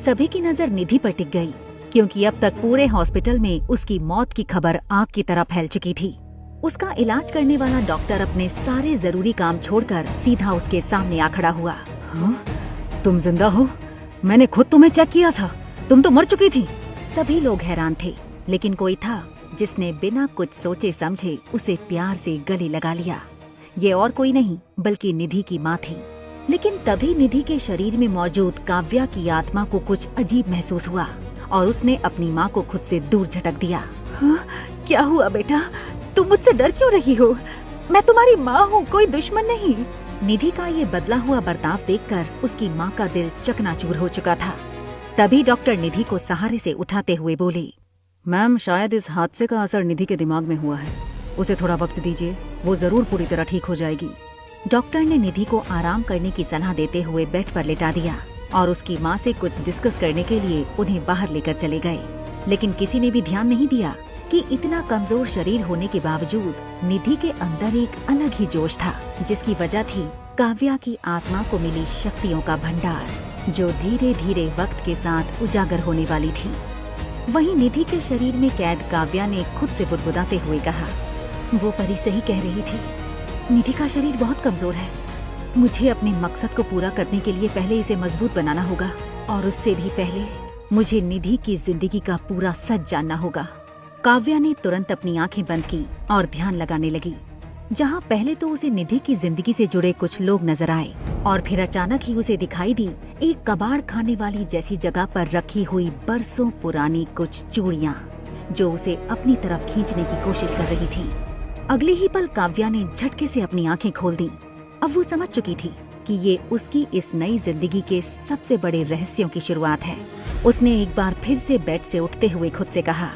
सभी की नजर निधि पर टिक गई, क्योंकि अब तक पूरे हॉस्पिटल में उसकी मौत की खबर आग की तरह फैल चुकी थी। उसका इलाज करने वाला डॉक्टर अपने सारे जरूरी काम छोड़कर सीधा उसके सामने आ खड़ा हुआ। हाँ? तुम जिंदा हो? मैंने खुद तुम्हें चेक किया था, तुम तो मर चुकी थी। सभी लोग हैरान थे, लेकिन कोई था जिसने बिना कुछ सोचे समझे उसे प्यार से गले लगा लिया। ये और कोई नहीं बल्कि निधि की माँ थी। लेकिन तभी निधि के शरीर में मौजूद काव्या की आत्मा को कुछ अजीब महसूस हुआ और उसने अपनी माँ को खुद से दूर झटक दिया। हाँ? क्या हुआ बेटा? तुम मुझसे डर क्यों रही हो? मैं तुम्हारी माँ हूँ, कोई दुश्मन नहीं। निधि का ये बदला हुआ बर्ताव देखकर उसकी माँ का दिल चकनाचूर हो चुका था। तभी डॉक्टर निधि को सहारे से उठाते हुए बोले, मैम, शायद इस हादसे का असर निधि के दिमाग में हुआ है। उसे थोड़ा वक्त दीजिए, वो जरूर पूरी तरह ठीक हो जाएगी। डॉक्टर ने निधि को आराम करने की सलाह देते हुए बेड पर लेटा दिया और उसकी माँ से कुछ डिस्कस करने के लिए उन्हें बाहर लेकर चले गए। लेकिन किसी ने भी ध्यान नहीं दिया कि इतना कमजोर शरीर होने के बावजूद निधि के अंदर एक अलग ही जोश था, जिसकी वजह थी काव्या की आत्मा को मिली शक्तियों का भंडार, जो धीरे धीरे वक्त के साथ उजागर होने वाली थी। वहीं निधि के शरीर में कैद काव्या ने खुद से बुदबुदाते हुए कहा, वो परी सही कह रही थी, निधि का शरीर बहुत कमजोर है। मुझे अपने मकसद को पूरा करने के लिए पहले इसे मजबूत बनाना होगा, और उससे भी पहले मुझे निधि की जिंदगी का पूरा सच जानना होगा। काव्या ने तुरंत अपनी आंखें बंद की और ध्यान लगाने लगी। जहां पहले तो उसे निधि की जिंदगी से जुड़े कुछ लोग नजर आए और फिर अचानक ही उसे दिखाई दी एक कबाड़ खाने वाली जैसी जगह पर रखी हुई बरसों पुरानी कुछ चूड़ियां, जो उसे अपनी तरफ खींचने की कोशिश कर रही थी। अगले ही पल काव्या ने झटके से अपनी आंखें खोल दी। अब वो समझ चुकी थी कि ये उसकी इस नई जिंदगी के सबसे बड़े रहस्यों की शुरुआत है। उसने एक बार फिर से बेड से उठते हुए खुद से कहा,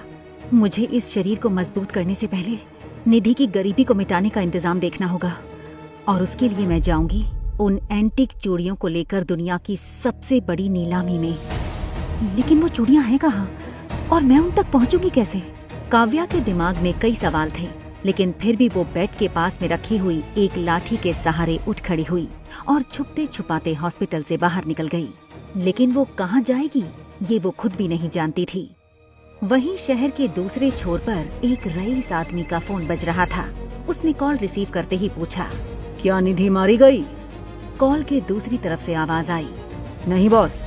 मुझे इस शरीर को मजबूत करने से पहले निधि की गरीबी को मिटाने का इंतजाम देखना होगा, और उसके लिए मैं जाऊंगी उन एंटीक चूड़ियों को लेकर दुनिया की सबसे बड़ी नीलामी में। लेकिन वो चूड़ियां हैं कहाँ, और मैं उन तक पहुंचूंगी कैसे? काव्या के दिमाग में कई सवाल थे, लेकिन फिर भी वो बेड के पास में रखी हुई एक लाठी के सहारे उठ खड़ी हुई और छुपते छुपाते हॉस्पिटल से बाहर निकल गई। लेकिन वो कहाँ जाएगी ये वो खुद भी नहीं जानती थी। वहीं शहर के दूसरे छोर पर एक रईस आदमी का फोन बज रहा था। उसने कॉल रिसीव करते ही पूछा, क्या निधि मारी गई? कॉल के दूसरी तरफ से आवाज आई, नहीं बॉस,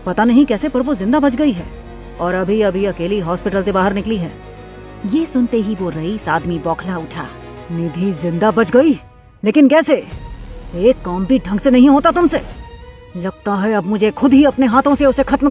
पता नहीं कैसे पर वो जिंदा बच गई है और अभी अभी अकेली हॉस्पिटल से बाहर निकली है। ये सुनते ही वो रईस आदमी बौखला उठा। निधि जिंदा बच गई? लेकिन कैसे? एक काम भी ढंग से नहीं होता तुमसे। लगता है अब मुझे खुद ही अपने हाथों से उसे खत्म